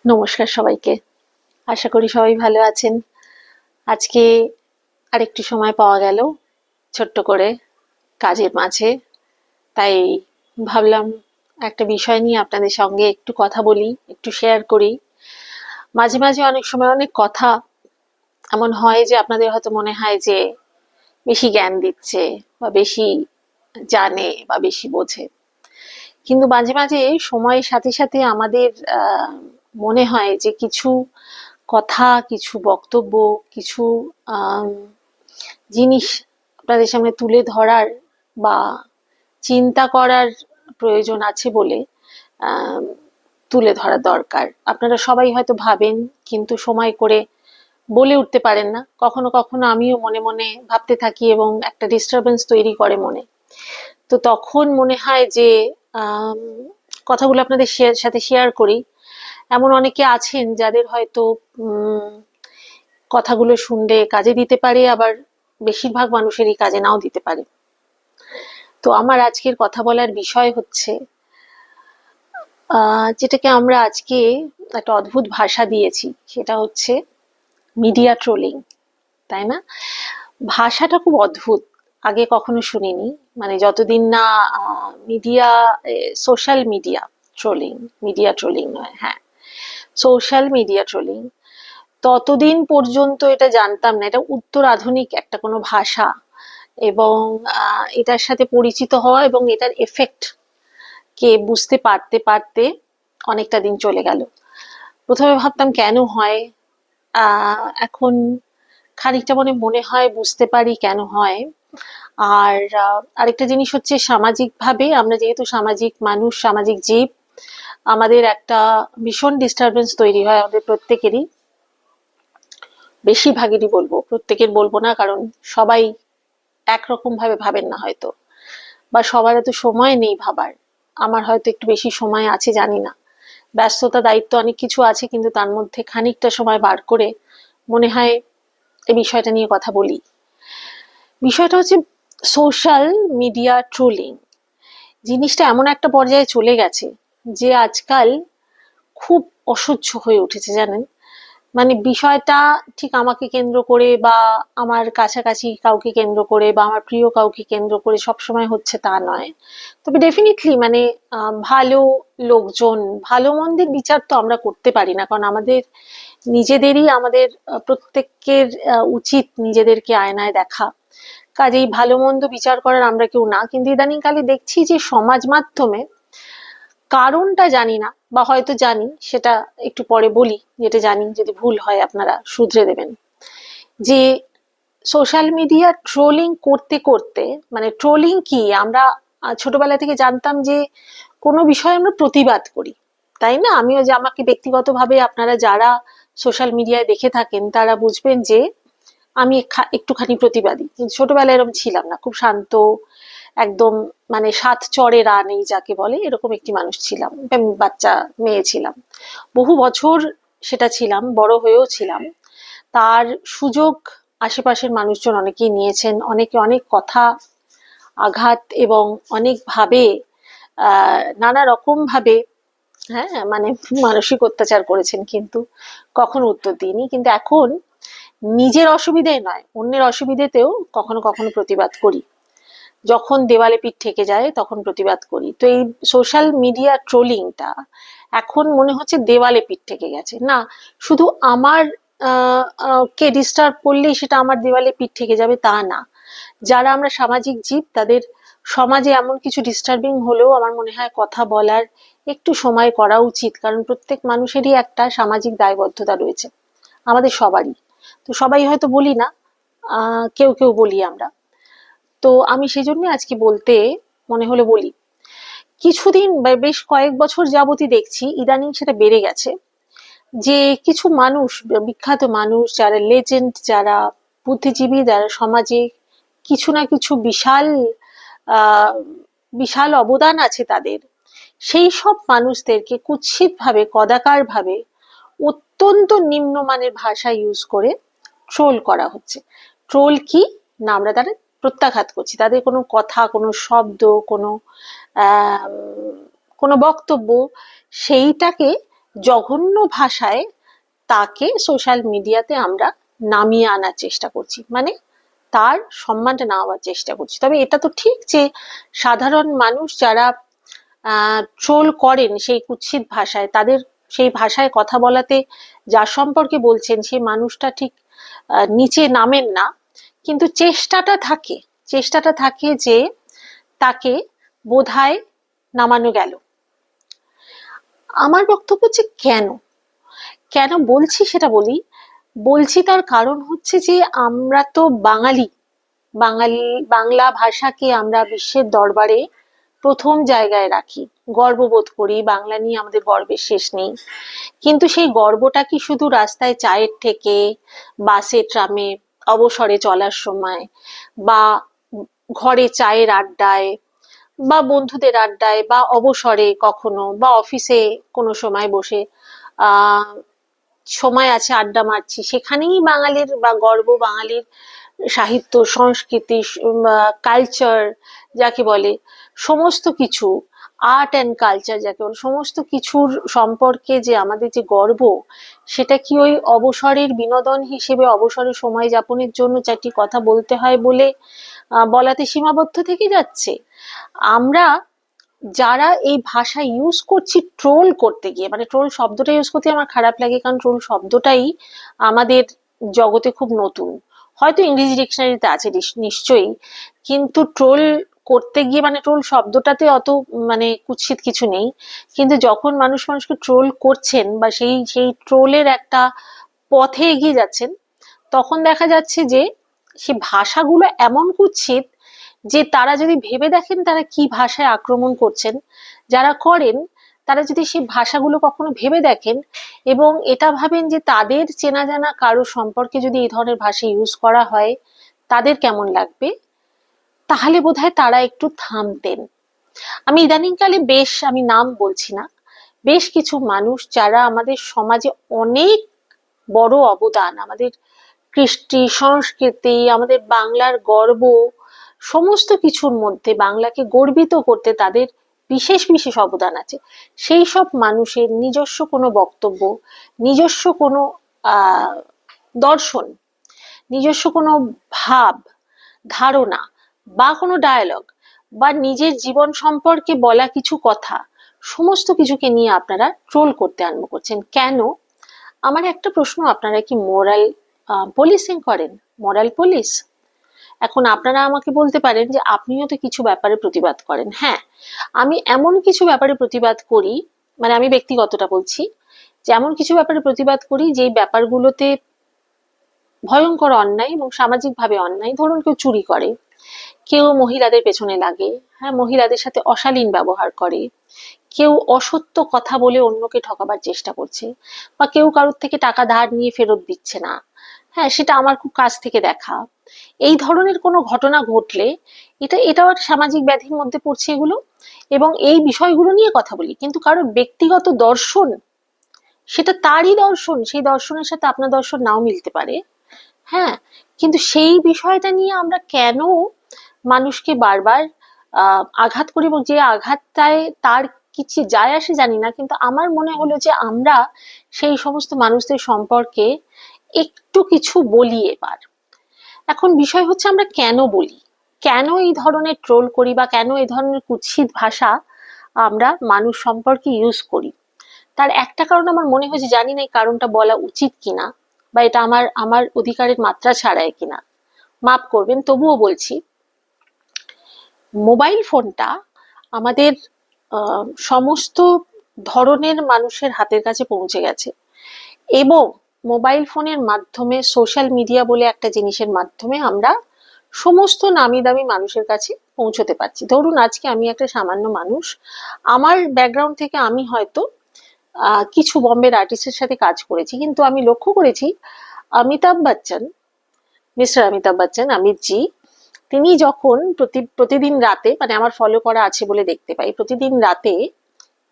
নমস্কার সবাইকে। আশা করি সবাই ভালো আছেন। আজকে আরেকটু সময় পাওয়া গেল ছোট্ট করে কাজের মাঝে। তাই ভাবলাম একটা বিষয় নিয়ে আপনাদের সঙ্গে একটু কথা বলি, একটু শেয়ার করি। মাঝে মাঝে অনেক সময় অনেক কথা এমন হয় যে আপনাদের হয়তো মনে হয় যে বেশি জ্ঞান দিচ্ছে বা বেশি জানে বা বেশি বোঝে। কিন্তু মাঝে মাঝে সময়ের সাথে সাথে আমাদের মনে হয় যে কিছু কথা, কিছু বক্তব্য, কিছু আম, জিনিস আপনাদের সামনে তুলে ধরার বা চিন্তা করার প্রয়োজন আছে বলে আম, তুলে ধরা দরকার। আপনারা সবাই হয়তো ভাবেন, কিন্তু সময় করে বলে উঠতে পারেন না। কখনো কখনো আমিও মনে মনে ভাবতে থাকি এবং একটা ডিস্টারবেন্স তৈরি করে মনে। তো তখন মনে হয় যে আম, কথাগুলো আপনাদের সাথে শেয়ার করি। এমন অনেকে আছেন যাদের হয়তো উম, কথাগুলো শুনলে কাজে দিতে পারে, আবার বেশিরভাগ মানুষেরই কাজে নাও দিতে পারে। তো আমার আজকের কথা বলার বিষয় হচ্ছে যেটাকে আমরা আজকে একটা অদ্ভুত ভাষা দিয়েছি, সেটা হচ্ছে মিডিয়া ট্রোলিং। তাই না? ভাষাটা খুব অদ্ভুত, আগে কখনো শুনিনি। মানে যতদিন না media, social media trolling, media trolling নয়, হ্যাঁ, সোশ্যাল মিডিয়া ট্রোলিং, ততদিন পর্যন্ত এটা জানতাম না এটা উত্তর আধুনিক একটা কোনো ভাষা। এবং এটার সাথে পরিচিত হওয়া এবং এটার এফেক্ট কে বুঝতে পারতে পারতে অনেকটা দিন চলে গেল। প্রথমে ভাবতাম কেন হয়, এখন খানিকটা মনে মনে হয় বুঝতে পারি কেন হয়। আর আরেকটা জিনিস হচ্ছে, সামাজিকভাবে আমরা যেহেতু সামাজিক মানুষ, সামাজিক জীব, আমাদের একটা ভীষণ ডিস্টারবেন্স তৈরি হয় আমাদের প্রত্যেকেরই। বেশিরভাগেরই বলবো, প্রত্যেকের বলবো না, কারণ সবাই একরকম ভাবে ভাবেন না হয়তো, বা সবার এত সময় নেই ভাবার। আমার হয়তো একটু বেশি সময় আছে, জানি না, ব্যস্ততা দায়িত্ব অনেক কিছু আছে, কিন্তু তার মধ্যে খানিকটা সময় বার করে মনে হয় এই বিষয়টা নিয়ে কথা বলি। বিষয়টা হচ্ছে সোশ্যাল মিডিয়া ট্রোলিং। জিনিসটা এমন একটা পর্যায়ে চলে গেছে যে আজকাল খুব অসহ্য হয়ে উঠেছে, জানেন। মানে বিষয়টা ঠিক আমাকে কেন্দ্র করে বা আমার কাছাকাছি কাউকে কেন্দ্র করে বা আমার প্রিয় কাউকে কেন্দ্র করে সবসময় হচ্ছে তা নয়। তবে ডেফিনেটলি মানে ভালো লোকজন, ভালো মন্দের বিচার তো আমরা করতে পারি না, কারণ আমাদের নিজেদেরই, আমাদের প্রত্যেকের উচিত নিজেদেরকে আয়নায় দেখা। কাজেই ভালো মন্দ বিচার করার আমরা কেউ না, কিন্তু ইদানিং কালে দেখছি যে সমাজ মাধ্যমে, কারণটা জানি না বা হয়তো জানি, সেটা একটু পরে বলি, যেটা জানি, যদি ভুল হয় আপনারা শুধরে দেবেন, যে সোশ্যাল মিডিয়া ট্রোলিং করতে করতে, মানে ট্রোলিং কি আমরা ছোটবেলা থেকে জানতাম যে কোনো বিষয়ে আমরা প্রতিবাদ করি, তাই না? আমিও, যে আমাকে ব্যক্তিগতভাবে আপনারা যারা সোশ্যাল মিডিয়ায় দেখে থাকেন তারা বুঝবেন যে আমি একটুখানি প্রতিবাদী, কিন্তু ছোটবেলায় এরকম ছিলাম না, খুব শান্ত, একদম মানে সাত চড়ে রা নেই যাকে বলে, এরকম একটি মানুষ ছিলাম, আমি বাচ্চা মেয়ে ছিলাম। বহু বছর সেটা ছিলাম, বড় হয়েও ছিলাম। তার সুযোগ আশেপাশের মানুষজন অনেকেই নিয়েছেন, অনেকে অনেক কথা, আঘাত এবং অনেক ভাবে, নানা রকম ভাবে, হ্যাঁ, মানে মানসিক অত্যাচার করেছেন, কিন্তু কখনো উত্তর দিইনি। কিন্তু এখন নিজের অসুবিধে নয়, অন্যের অসুবিধেতেও কখনো কখনো প্রতিবাদ করি। যখন দেওয়ালে পিঠ ঠেকে যায় তখন প্রতিবাদ করি। তো এই সোশ্যাল মিডিয়া ট্রোলিংটা এখন মনে হচ্ছে দেওয়ালে পিঠ ঠেকে গেছে। না, শুধু আমার কে ডিস্টার্ব করলেই সেটা আমার দেওয়ালে পিঠ ঠেকে যাবে তা না। যারা আমরা সামাজিক জীব, তাদের সমাজে এমন কিছু ডিস্টার্বিং হলেও আমার মনে হয় কথা বলার একটু সময় করা উচিত, কারণ প্রত্যেক মানুষেরই একটা সামাজিক দায়বদ্ধতা রয়েছে, আমাদের সবারই। তো সবাই হয়তো বলি না, কেউ কেউ বলি আমরা। তো আমি সেজন্য আজকে বলতে মনে হলো বলি। কিছুদিন বা বেশ কয়েক বছর যাবতই দেখছি, ইদানিং সেটা বেড়ে গেছে, যে কিছু মানুষ, বিখ্যাত মানুষ, যারা লেজেন্ড, যারা বুদ্ধিজীবী, যারা সমাজে কিছু না কিছু বিশাল আহ বিশাল অবদান আছে তাদের, সেই সব মানুষদেরকে কুৎসিত ভাবে, কদাকার ভাবে, অত্যন্ত নিম্নমানের ভাষা ইউজ করে ট্রোল করা হচ্ছে। ট্রোল কি না, আমরা তাদের প্রত্যাঘাত করছি, তাদের কোনো কথা, কোনো শব্দ, কোনো আহ কোনো বক্তব্য, সেইটাকে জঘন্য ভাষায় তাকে সোশ্যাল মিডিয়াতে আমরা নামিয়ে আনার চেষ্টা করছি, মানে তার সম্মানটা নেওয়ার চেষ্টা করছি। তবে এটা তো ঠিক যে সাধারণ মানুষ যারা ট্রোল করেন সেই কুৎসিত ভাষায়, তাদের সেই ভাষায় কথা বলাতে যার সম্পর্কে বলছেন সেই মানুষটা ঠিক নিচে নামেন না, কিন্তু চেষ্টাটা থাকে যে তাকে বোধহয় নামানো গেল। আমার বক্তব্য হচ্ছে কেন বলছি সেটা বলছি তার কারণ হচ্ছে যে আমরা তো বাঙালি, বাংলা ভাষাকে আমরা বিশ্বের দরবারে প্রথম জায়গায় রাখি, গর্ববোধ করি, বাংলা নিয়ে আমাদের গর্বের শেষ নেই। কিন্তু সেই গর্বটা কি শুধু রাস্তায় চায়ের ঠেকে, বাসে ট্রামে অবসরে চলার সময়, বা ঘরে চায়ের আড্ডায়, বা বন্ধুদের আড্ডায়, বা অবসরে কখনো, বা অফিসে কোনো সময় বসে আহ সময় আছে আড্ডা মারছি, সেখানেই বাঙালির বা গর্ব, বাঙালির সাহিত্য, সংস্কৃতি, কালচার যাকে বলে, সমস্ত কিছু, আর্ট অ্যান্ড কালচার যাকে বলে, সমস্ত কিছুর সম্পর্কে যে আমাদের যে গর্ব, সেটা কি ওই অবসরের বিনোদন হিসেবে, অবসরের সময় যাপনের জন্য চারটি কথা বলতে হয় বলে বলাতে সীমাবদ্ধ থেকে যাচ্ছে? আমরা যারা এই ভাষা ইউজ করছি ট্রোল করতে গিয়ে, মানে ট্রোল শব্দটা ইউজ করতে আমার খারাপ লাগে, কারণ ট্রোল শব্দটাই আমাদের জগতে খুব নতুন, হয়তো ইংরেজি ডিকশনারিতে আছে নিশ্চয়ই, কিন্তু ট্রোল করতে গিয়ে, মানে ট্রোল শব্দটাতে অত মানে কুৎসিত কিছু নেই, কিন্তু যখন মানুষকে ট্রোল করছেন বা সেই ট্রোলের একটা পথে এগিয়ে যাচ্ছেন, তখন দেখা যাচ্ছে যে সে ভাষাগুলো এমন কুৎসিত যে তারা যদি ভেবে দেখেন তারা কি ভাষায় আক্রমণ করছেন, যারা করেন তারা যদি সেই ভাষাগুলো কখনো ভেবে দেখেন এবং এটা ভাবেন যে তাদের চেনা জানা কারো সম্পর্কে যদি এই ধরনের ভাষা ইউজ করা হয় তাদের কেমন লাগবে, তাহলে বোধহয় তারা একটু থামতেন। আমি ইদানিংকালে আমি নাম বলছি না, বেশ কিছু মানুষ যারা আমাদের সমাজে অনেক বড় অবদান, আমাদের কৃষ্টি সংস্কৃতি, আমাদের বাংলার গর্ব, সমস্ত কিছুর মধ্যে বাংলাকে গর্বিত করতে তাদের বিশেষ অবদান আছে, সেই সব মানুষের নিজস্ব কোনো বক্তব্য, নিজস্ব কোনো আহ দর্শন, নিজস্ব কোনো ভাব, ধারণা, বা কোনো ডায়ালগ, বা নিজের জীবন সম্পর্কে বলা কিছু কথা, সমস্ত কিছুকে নিয়ে আপনারা ট্রোল করতে আরম্ভ করছেন কেন? আমার একটা প্রশ্ন, আপনারা কি মোরাল পুলিশিং করেন, মোরাল পুলিশ? এখন আপনারা আমাকে বলতে পারেন যে আপনিও তো কিছু ব্যাপারে প্রতিবাদ করেন। হ্যাঁ, আমি এমন কিছু ব্যাপারে প্রতিবাদ করি, মানে আমি ব্যক্তিগতটা বলছি, যে এমন কিছু ব্যাপারে প্রতিবাদ করি যেই ব্যাপারগুলোতে ভয়ঙ্কর অন্যায় এবং সামাজিকভাবে অন্যায়। ধরুন কেউ চুরি করে, কেউ মহিলাদের পেছনে লাগে, হ্যাঁ, মহিলাদের সাথে অশালীন ব্যবহার করে, কেউ অসত্য কথা বলে অন্যকে ঠকাবার চেষ্টা করছে, বা কেউ কারোর থেকে টাকা ধার নিয়ে ফেরত দিচ্ছে না, হ্যাঁ, সেটা আমার খুব কাছ থেকে দেখা। এই ধরনের কোনো ঘটনা ঘটলে এটাও একটা সামাজিক ব্যাধির মধ্যে পড়ছে এগুলো, এবং এই বিষয়গুলো নিয়ে কথা বলি। কিন্তু কারোর ব্যক্তিগত দর্শন, সেটা তারই দর্শন, সেই দর্শনের সাথে আপনার দর্শন নাও মিলতে পারে, হ্যাঁ, কিন্তু সেই বিষয়টা নিয়ে আমরা কেন মানুষকে বারবার আঘাত করি, এবং যে আঘাতটায় তার কিছু যায় আসে জানি না, কিন্তু আমার মনে হলো যে আমরা সেই সমস্ত মানুষদের সম্পর্কে একটু কিছু বলি এবার। এখন বিষয় হচ্ছে আমরা কেন বলি, কেন এই ধরনের ট্রোল করি, বা কেন এই ধরনের কুৎসিত ভাষা আমরা মানুষ সম্পর্কে ইউজ করি। তার একটা কারণ আমার মনে হয়েছে, জানি না এই কারণটা বলা উচিত কিনা, বা এটা আমার আমার অধিকারের মাত্রা ছাড়ায় কিনা, মাফ করবেন, তবুও বলছি। মোবাইল ফোনটা আমাদের সমস্ত ধরনের মানুষের হাতের কাছে পৌঁছে গেছে, এবং মোবাইল ফোনের মাধ্যমে, সোশ্যাল মিডিয়া বলে একটা জিনিসের মাধ্যমে আমরা সমস্ত নামি দামি মানুষের কাছে পৌঁছতে পারছি। ধরুন আজকে আমি একটা সামান্য মানুষ, আমার ব্যাকগ্রাউন্ড থেকে আমি হয়তো কিছু বম্বের আর্টিস্টের সাথে কাজ করেছি, কিন্তু আমি লক্ষ্য করেছি অমিতাভ বচ্চন, মিস্টার অমিতাভ বচ্চন, অমিত জি, তিনি যখন প্রতিদিন রাতে, মানে আমার ফলো করা আছে বলে দেখতে পাই, প্রতিদিন রাতে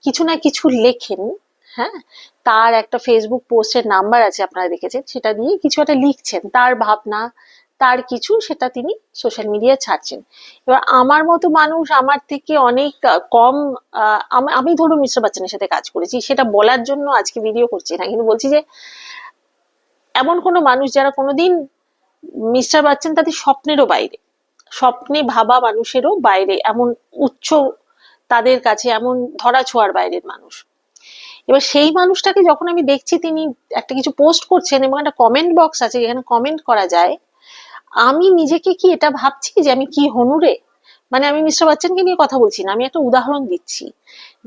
কিছু না কিছু লেখেন, হ্যাঁ, তার একটা ফেসবুক পোস্টের নাম্বার আছে, আপনারা দেখেছেন, সেটা দিয়ে কিছু একটা লিখছেন, তার ভাবনা, তার কিছু সেটা তিনি সোশ্যাল মিডিয়ায় ছাড়ছেন। এবার আমার মতো মানুষ, আমার থেকে অনেক কম, আমি ধরুন মিস্টার বচ্চনের সাথে কাজ করেছি, সেটা বলার জন্য আজকে ভিডিও করছি না, কিন্তু বলছি যে এমন কোনো মানুষ যারা কোনোদিন মিস্টার বচ্চন তাদের স্বপ্নেরও বাইরে, স্বপ্নে ভাবা মানুষেরও বাইরে, এমন উচ্চ তাদের কাছে, এমন ধরা ছোঁয়ার বাইরের মানুষ। এবার সেই মানুষটাকে যখন আমি দেখছি তিনি একটা কিছু পোস্ট করছেন এবং একটা কমেন্ট বক্স আছে যেখানে কমেন্ট করা যায়, আমি নিজেকে কি এটা ভাবছি যে আমি কি হনুরে, মানে আমি মিস্টার বচ্চনকে নিয়ে কথা বলছি না, আমি একটা উদাহরণ দিচ্ছি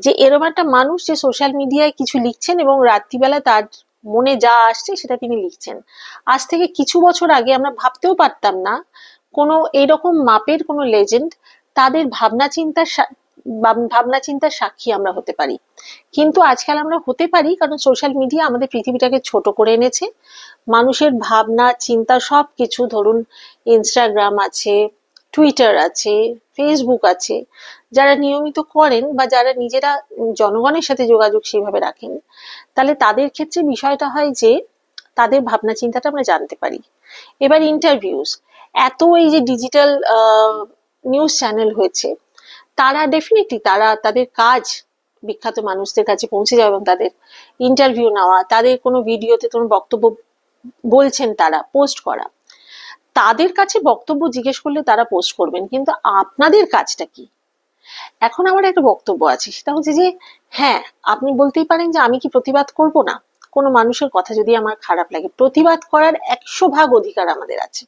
যে এরকম একটা মানুষ যে সোশ্যাল মিডিয়ায় কিছু লিখছেন এবং রাত্রিবেলা তার মনে যা আসছে সেটা তিনি লিখছেন। আজ থেকে কিছু বছর আগে আমরা ভাবতেও পারতাম না কোনো এইরকম মাপের কোনো লেজেন্ড তাদের ভাবনা চিন্তার সাক্ষী আমরা হতে পারি। কিন্তু আজকাল আমরা হতে পারি কারণ সোশ্যাল মিডিয়া আমাদের পৃথিবীটাকে ছোট করে এনেছে। মানুষের ভাবনা চিন্তা সবকিছু, ধরুন ইনস্টাগ্রাম আছে, টুইটার আছে, ফেসবুক আছে, যারা নিয়মিত করেন বা যারা নিজেরা জনগণের সাথে যোগাযোগ সেইভাবে রাখেন, তাহলে তাদের ক্ষেত্রে বিষয়টা হয় যে তাদের ভাবনা চিন্তাটা আমরা জানতে পারি। এবার ইন্টারভিউস, এত এই যে ডিজিটাল নিউজ চ্যানেল হয়েছে, তারা ডেফিনেটলি তারা তাদের কাজ বিখ্যাত মানুষদের কাছে পৌঁছে যাওয়া এবং তাদের ইন্টারভিউ নেওয়া, তাদের কোনো ভিডিওতে কোনো বক্তব্য বলছেন তারা পোস্ট করা, তাদের কাছে বক্তব্য জিজ্ঞেস করলে তারা পোস্ট করবেন, কিন্তু আপনাদের কাজটা কি? এখন আমার একটা বক্তব্য আছে, সেটা হচ্ছে যে হ্যাঁ, আপনি বলতেই পারেন যে আমি কি প্রতিবাদ করব না, কোনো মানুষের কথা যদি আমার খারাপ লাগে, প্রতিবাদ করার 100 ভাগ অধিকার আমাদের আছে।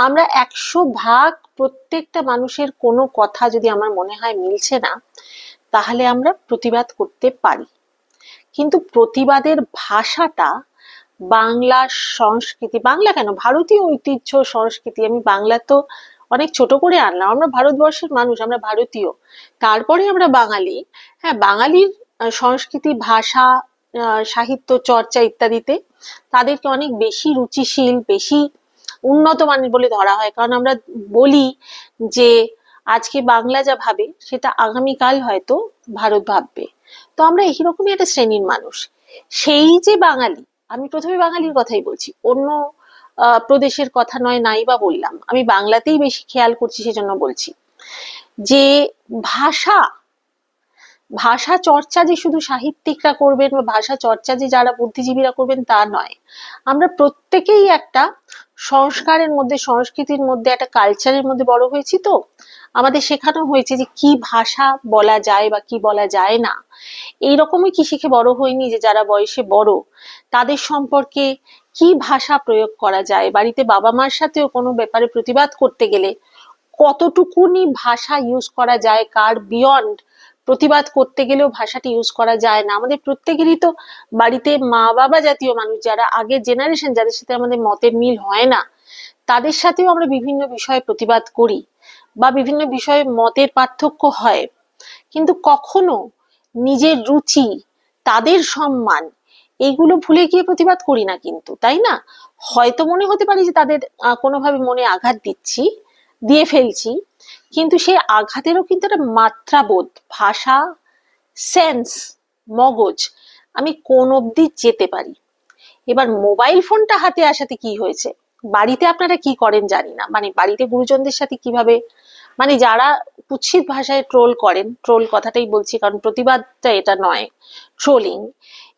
আমরা 100 ভাগ, প্রত্যেকটা মানুষের কোনো কথা যদি আমার মনে হয় মিলছে না, তাহলে আমরা প্রতিবাদ করতে পারি। কিন্তু প্রতিবাদের ভাষাটা বাংলা সংস্কৃতি, বাংলা কেন, ভারতীয় ঐতিহ্য সংস্কৃতি, আমি বাংলা তো অনেক ছোট করে আনলাম, আমরা ভারতবর্ষের মানুষ, আমরা ভারতীয়, তারপরে আমরা বাঙালি। হ্যাঁ, বাঙালির সংস্কৃতি, ভাষা, সাহিত্য চর্চা ইত্যাদিতে তাদেরকে অনেক বেশি রুচিশীল, বেশি উন্নত মানের বলে ধরা হয়, কারণ আমরা বলি যে আজকে বাংলা যা ভাবে সেটা আগামীকাল হয়তো ভারত ভাববে। তো আমরা এইরকমই একটা শ্রেণীর মানুষ। সেই যে বাঙালি, আমি প্রথমে বাঙালির কথাই বলছি, অন্য প্রদেশের কথা নয়, নাই বা বললাম, আমি বাংলাতেই বেশি খেয়াল করছি, সেজন্য বলছি যে ভাষা, ভাষা চর্চা যে শুধু সাহিত্যিকরা করবেন বা ভাষা চর্চা যে যারা বুদ্ধিজীবীরা করবেন তা নয়, আমরা প্রত্যেকেই একটা সংস্কারের মধ্যে, সংস্কৃতির মধ্যে, একটা কালচারের মধ্যে বড় হয়েছি। তো আমাদের শেখানো হয়েছে যে কি ভাষা বলা যায় বা কি বলা যায় না। এইরকমই কি শিখে বড় হয়নি যে যারা বয়সে বড় তাদের সম্পর্কে কি ভাষা প্রয়োগ করা যায়, বাড়িতে বাবা মার সাথেও কোনো ব্যাপারে প্রতিবাদ করতে গেলে কতটুকুনি ভাষা ইউজ করা যায়, কার বিয়ন্ড প্রতিবাদ করতে গেলেও ভাষাটি ইউজ করা যায় না। আমাদের প্রত্যেকেরই তো বাড়িতে মা বাবা জাতীয় মানুষ, যারা আগের জেনারেশন, যাদের সাথে আমাদের মতের মিল হয় না, তাদের সাথেও আমরা বিভিন্ন বিষয়ে প্রতিবাদ করি বা বিভিন্ন বিষয়ে মতের পার্থক্য হয়, কিন্তু কখনো নিজের রুচি, তাদের সম্মান, এইগুলো ভুলে গিয়ে প্রতিবাদ করি না কিন্তু, তাই না? হয়তো মনে হতে পারে যে তাদের কোনোভাবে মনে আঘাত দিয়ে ফেলছি, কিন্তু সেই আঘাতেরও কিন্তু একটা মাত্রাবোধ, ভাষা, সেন্স, মগজ, আমি কোন অবধি যেতে পারি। এবার মোবাইল ফোনটা হাতে আসাতে কি হয়েছে, বাড়িতে আপনারা কি করেন জানি না, মানে বাড়িতে গুরুজনদের সাথে কিভাবে, মানে যারা কুৎসিত ভাষায় ট্রোল করেন, ট্রোল কথাটাই বলছি কারণ প্রতিবাদটা এটা নয়, ট্রোলিং,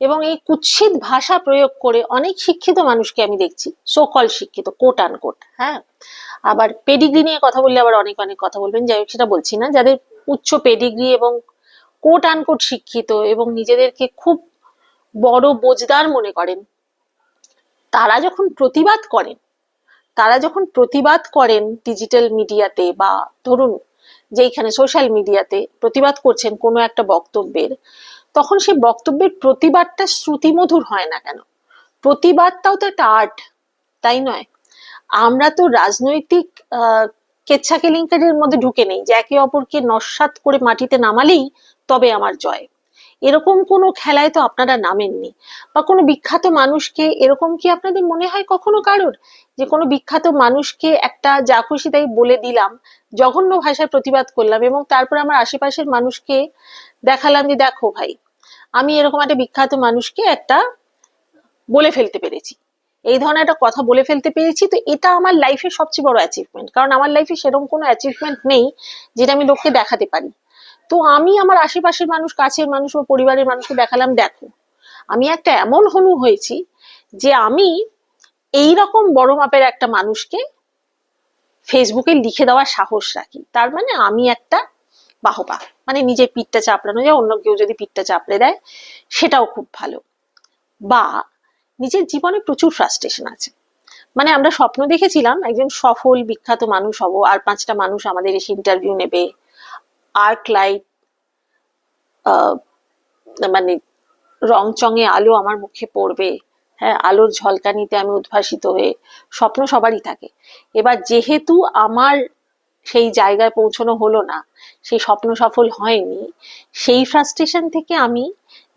এবং এই কুৎসিত ভাষা প্রয়োগ করে অনেক শিক্ষিত মানুষকে আমি দেখছি, সোকল শিক্ষিত, কোট আনকোট, হ্যাঁ, আবার পেডিগ্রি নিয়ে কথা বললে আবার অনেক অনেক কথা বলবেন, যাই হোক সেটা বলছি না, যাদের উচ্চ পেডিগ্রি এবং কোট আনকোট শিক্ষিত এবং নিজেদেরকে খুব বড় বোজদার মনে করেন, তারা যখন প্রতিবাদ করেন, তারা যখন প্রতিবাদ করেন ডিজিটাল মিডিয়াতে বা ধরুন যেইখানে সোশ্যাল মিডিয়াতে প্রতিবাদ করছেন কোনো একটা বক্তব্যের, তখন সেই বক্তব্যের প্রতিবাদটা শ্রুতিমধুর হয় না কেন? প্রতিবাদটাও তো একটা আর্ট, তাই নয়? আমরা তো রাজনৈতিক কেচ্ছা কেলেঙ্কারির মধ্যে ঢুকে নেই যে একে অপরকে নস্যাৎ করে মাটিতে নামালেই তবে আমার জয়, এরকম কোনো খেলায় তো আপনারা নামেননি। বা কোনো বিখ্যাত মানুষকে, এরকম কি আপনাদের মনে হয় কখনো কারোর যে কোনো বিখ্যাত মানুষকে একটা যা খুশি তাই বলে দিলাম, জঘন্য ভাষায় প্রতিবাদ করলাম এবং তারপর আমার আশেপাশের মানুষকে দেখালাম যে দেখো ভাই, আমি এরকম একটা বিখ্যাত মানুষকে একটা বলে ফেলতে পেরেছি, এই ধরনের একটা কথা বলে ফেলতে পেরেছি, তো এটা আমার লাইফের সবচেয়ে বড় অ্যাচিভমেন্ট। কারণ আমার লাইফে সেরকম কোনো অ্যাচিভমেন্ট নেই যেটা আমি লোককে দেখাতে পারি। তো আমি আমার আশেপাশের মানুষ, কাছের মানুষ ও পরিবারের মানুষকে দেখালাম, দেখো আমি একটা এমন হনু হয়েছি যে আমি এইরকম বড় মাপের একটা মানুষকে ফেসবুকে লিখে দেওয়ার সাহস রাখি। তার মানে আমি একটা বাহবা, মানে নিজের পিঠটা চাপড়ানো যায়, অন্য কেউ যদি পিঠটা চাপড়ে দেয় সেটাও খুব ভালো। বা নিজের জীবনে প্রচুর ফ্রাস্ট্রেশন আছে, মানে আমরা স্বপ্ন দেখেছিলাম একজন সফল বিখ্যাত মানুষ হব, আর 5টা মানুষ আমাদের এসে ইন্টারভিউ নেবে, আর্ক লাইট মানে রংচঙে আলো আমার মুখে পড়বে, হ্যাঁ, আলোর ঝলকানিতে আমি উদ্ভাসিত হয়ে, স্বপ্ন সবারই থাকে। এবার যেহেতু আমার সেই জায়গায় পৌঁছানো হলো না, সেই স্বপ্ন সফল হয়নি, সেই ফ্রাস্ট্রেশন থেকে আমি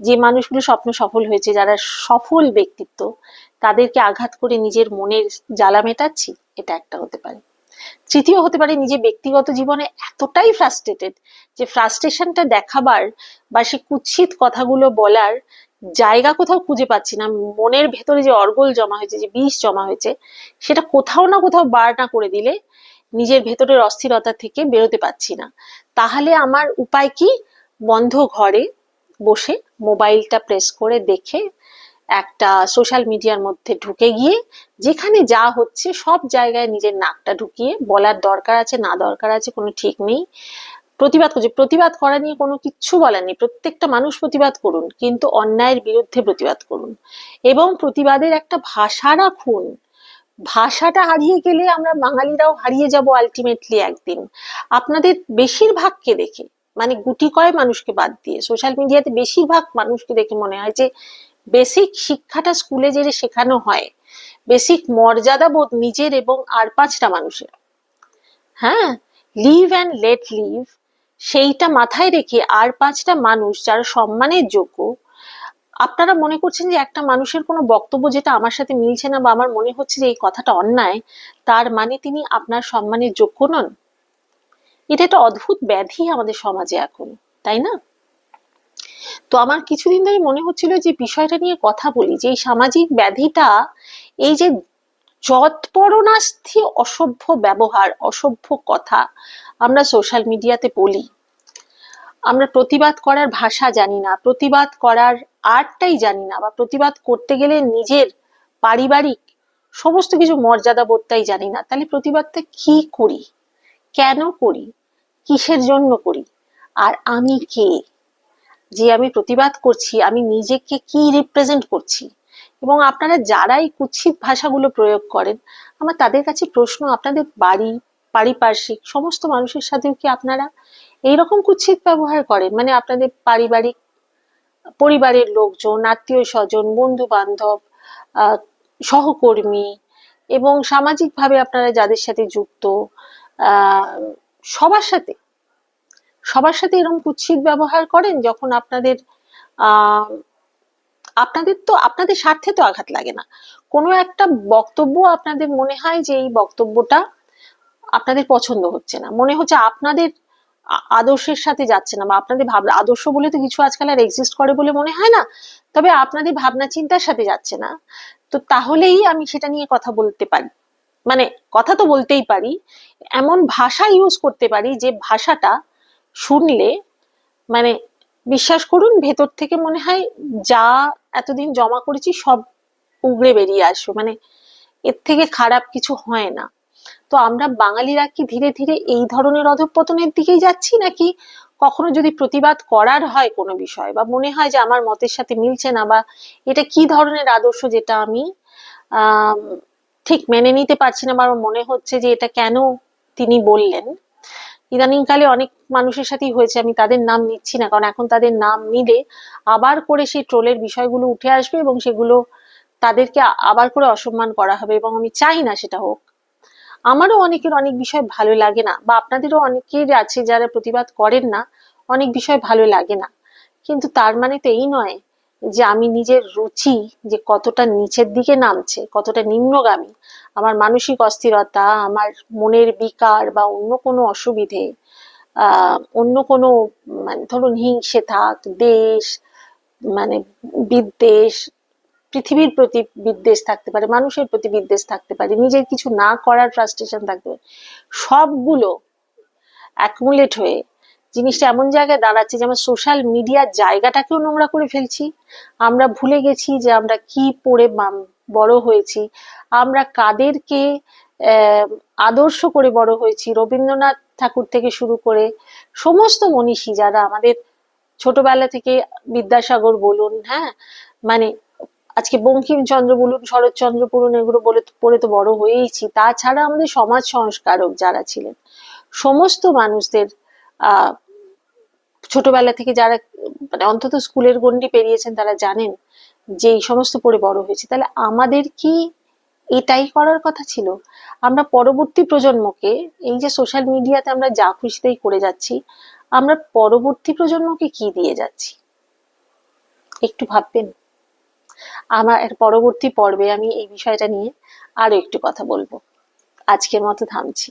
যে মানুষগুলো স্বপ্ন সফল হয়েছে, যারা সফল ব্যক্তিত্ব, তাদেরকে আঘাত করে নিজের মনের জ্বালা মেটাচ্ছি, এটা একটা হতে পারে। তৃতীয় হতে পারে নিজে ব্যক্তিগত জীবনে এতটাই ফ্রাস্ট্রেটেড যে ফ্রাস্ট্রেশনটা দেখাবার বা সে কুৎসিত কথাগুলো বলার জায়গা কোথাও খুঁজে পাচ্ছি না। মনের ভেতরে যে অর্গল জমা হয়েছে, যে বিষ জমা হয়েছে, সেটা কোথাও না কোথাও বার না করে দিলে নিজের ভেতরের অস্থিরতা থেকে বেরোতে পারছি না। তাহলে আমার উপায় কি? বন্ধ ঘরে বসে মোবাইলটা প্রেস করে দেখে একটা সোশ্যাল মিডিয়ার মধ্যে ঢুকে গিয়ে যেখানে যা হচ্ছে সব জায়গায় নিজের নাকটা ঢুকিয়ে বলার দরকার আছে না দরকার আছে কোনো ঠিক নেই, প্রতিবাদ করছে। প্রতিবাদ করা নিয়ে কোনো কিচ্ছু বলার নেই, প্রত্যেকটা মানুষ প্রতিবাদ করুন, কিন্তু অন্যায়ের বিরুদ্ধে প্রতিবাদ করুন এবং প্রতিবাদের একটা ভাষা রাখুন। ভাষাটা হারিয়ে গেলে আমরা বাঙালিরাও হারিয়ে যাব আলটিমেটলি একদিন। আপনাদের বেশিরভাগকে দেখে, মানে গুটি কয় মানুষকে বাদ দিয়ে সোশ্যাল মিডিয়াতে বেশিরভাগ মানুষকে দেখে মনে হয় যে বেসিক শিক্ষাটা স্কুলে যে শেখানো হয়, বেসিক মর্যাদা বোধ নিজের এবং আর 5টা মানুষের, হ্যাঁ, লিভ অ্যান্ড লেট লিভ, সেইটা মাথায় রেখে আর 5টা মানুষ যারা সম্মানের যোগ্য। আপনারা মনে করছেন যে একটা মানুষের কোনো বক্তব্য যেটা আমার সাথে মিলছে না বা আমার মনে হচ্ছে যে এই কথাটা অন্যায়, তার মানে তিনি আপনার সম্মানের যোগ্য নন। এটা একটা অদ্ভুত ব্যাধি আমাদের সমাজে এখন, তাই না? তো আমার কিছুদিন ধরে মনে হচ্ছিল যে বিষয়টা নিয়ে কথা বলি, যে এই সামাজিক ব্যাধিটা, এই যে যৎপরনাস্তি অসভ্য ব্যবহার, অসভ্য কথা আমরা সোশ্যাল মিডিয়াতে বলি, আমরা প্রতিবাদ করার ভাষা জানি না, প্রতিবাদ করার আর্টটাই জানি না, বা প্রতিবাদ করতে গেলে নিজের পারিবারিক সমস্ত কিছু মর্যাদা বোধটাই জানি না, তাহলে প্রতিবাদটা কি করি, কেন করি, কিসের জন্য করি, আর আমি কে, যে আমি প্রতিবাদ করছি আমি নিজেকে কি রিপ্রেজেন্ট করছি। এবং আপনারা যারা এই কুৎসিত ভাষাগুলো প্রয়োগ করেন, আমার তাদের কাছে প্রশ্ন, আপনাদের বাড়ি পারিপার্শ্বিক সমস্ত মানুষের সাথেও কি আপনারা এইরকম কুৎসিত ব্যবহার করেন? মানে আপনাদের পারিবারিক পরিবারের লোকজন, আত্মীয় স্বজন, বন্ধু বান্ধব, আহ সহকর্মী এবং সামাজিক ভাবে আপনারা যাদের সাথে যুক্ত, আহ সবার সাথে সবার সাথে এরকম কুৎসিত ব্যবহার করেন যখন আপনাদের আহ আপনাদের তো আপনাদের স্বার্থে তো আঘাত লাগে না, কোনো একটা বক্তব্য আপনাদের মনে হয় যে এই বক্তব্যটা আপনাদের পছন্দ হচ্ছে না, মনে হচ্ছে আপনাদের আদর্শের সাথে যাচ্ছে না, বা আপনাদের ভাবনা, আদর্শ বলে তো কিছু আজকাল আর এক্সিস্ট করে বলে মনে হয় না, তবে আপনাদের ভাবনা চিন্তার সাথে যাচ্ছে না, তো তাহলেই আমি সেটা নিয়ে কথা বলতে পারি, মানে কথা তো বলতেই পারি, এমন ভাষা ইউজ করতে পারি যে ভাষাটা শুনলে, মানে বিশ্বাস করুন ভেতর থেকে মনে হয় যা এতদিন জমা করেছি সব উগড়ে বেরিয়ে আসবে, মানে এর থেকে খারাপ কিছু হয় না। তো আমরা বাঙালিরা কি ধীরে ধীরে এই ধরনের অধঃপতনের দিকেই যাচ্ছি, নাকি কখনো যদি প্রতিবাদ করার হয় কোনো বিষয়, বা মনে হয় যে আমার মতের সাথে মিলছে না, বা এটা কি ধরনের আদর্শ যেটা আমি আহ ঠিক মেনে নিতে পারছি না, বা আমার মনে হচ্ছে যে এটা কেন তিনি বললেন, ইদানিংকালে অনেক মানুষের সাথেই হয়েছে, আমি তাদের নাম নিচ্ছি না কারণ এখন তাদের নাম নিলে আবার করে সেই ট্রোলের বিষয়গুলো উঠে আসবে এবং সেগুলো তাদেরকে আবার করে অসম্মান করা হবে, এবং আমি চাই না সেটা হোক। আমারও অনেকের অনেক বিষয় ভালো লাগে না, বা আপনাদেরও অনেকের আছে যারা প্রতিবাদ করেন না, অনেক বিষয় ভালো লাগে না, কিন্তু তার মানে তো এই নয় যে আমি নিজের রুচি যে কতটা নিচের দিকে নামছে, কতটা নিম্নগামী, আমার মানসিক অস্থিরতা, আমার মনের বিকার বা অন্য কোনো অসুবিধে, অন্য কোনো, মানে ধরুন হিংসে থাক, দেশ, মানে বিদ্বেষ, পৃথিবীর প্রতি বিদ্বেষ থাকতে পারে, মানুষের প্রতি বিদ্বেষ থাকতে পারে, নিজের কিছু না করার ফ্রাস্ট্রেশন থাকতে পারে, সবগুলো অ্যাকুমুলেট হয়ে জিনিসটা এমন জায়গায় দাঁড়াচ্ছে যে আমরা সোশ্যাল মিডিয়ার জায়গাটাকেও নোংরা করে ফেলছি। আমরা ভুলে গেছি যে আমরা কি পড়ে বড় হয়েছি, আমরা কাদেরকে আদর্শ করে বড় হয়েছি। রবীন্দ্রনাথ ঠাকুর থেকে শুরু করে সমস্ত মনীষী যারা আমাদের ছোটবেলা থেকে, বিদ্যাসাগর বলুন, হ্যাঁ, মানে আজকে বঙ্কিমচন্দ্র বলুন, শরৎচন্দ্র বলুন, এগুলো বলে পড়ে তো বড় হয়েইছি। তাছাড়া আমাদের সমাজ সংস্কারক যারা ছিলেন, সমস্ত মানুষদের আহ ছোটবেলা থেকে যারা মানে অন্তত স্কুলের গণ্ডি পেরিয়েছেন তারা জানেন যে এই সমস্ত পড়ে বড় হয়েছে। তাহলে আমাদের কি এটাই করার কথা ছিল? আমরা পরবর্তী প্রজন্মকে, এই যে সোশ্যাল মিডিয়াতে আমরা যা খুশি তাই করে যাচ্ছি, আমরা পরবর্তী প্রজন্মকে কি দিয়ে যাচ্ছি? একটু ভাববেন। আমার এর পরবর্তী পর্বে আমি এই বিষয়টা নিয়ে আরো একটু কথা বলবো। আজকের মতো থামছি।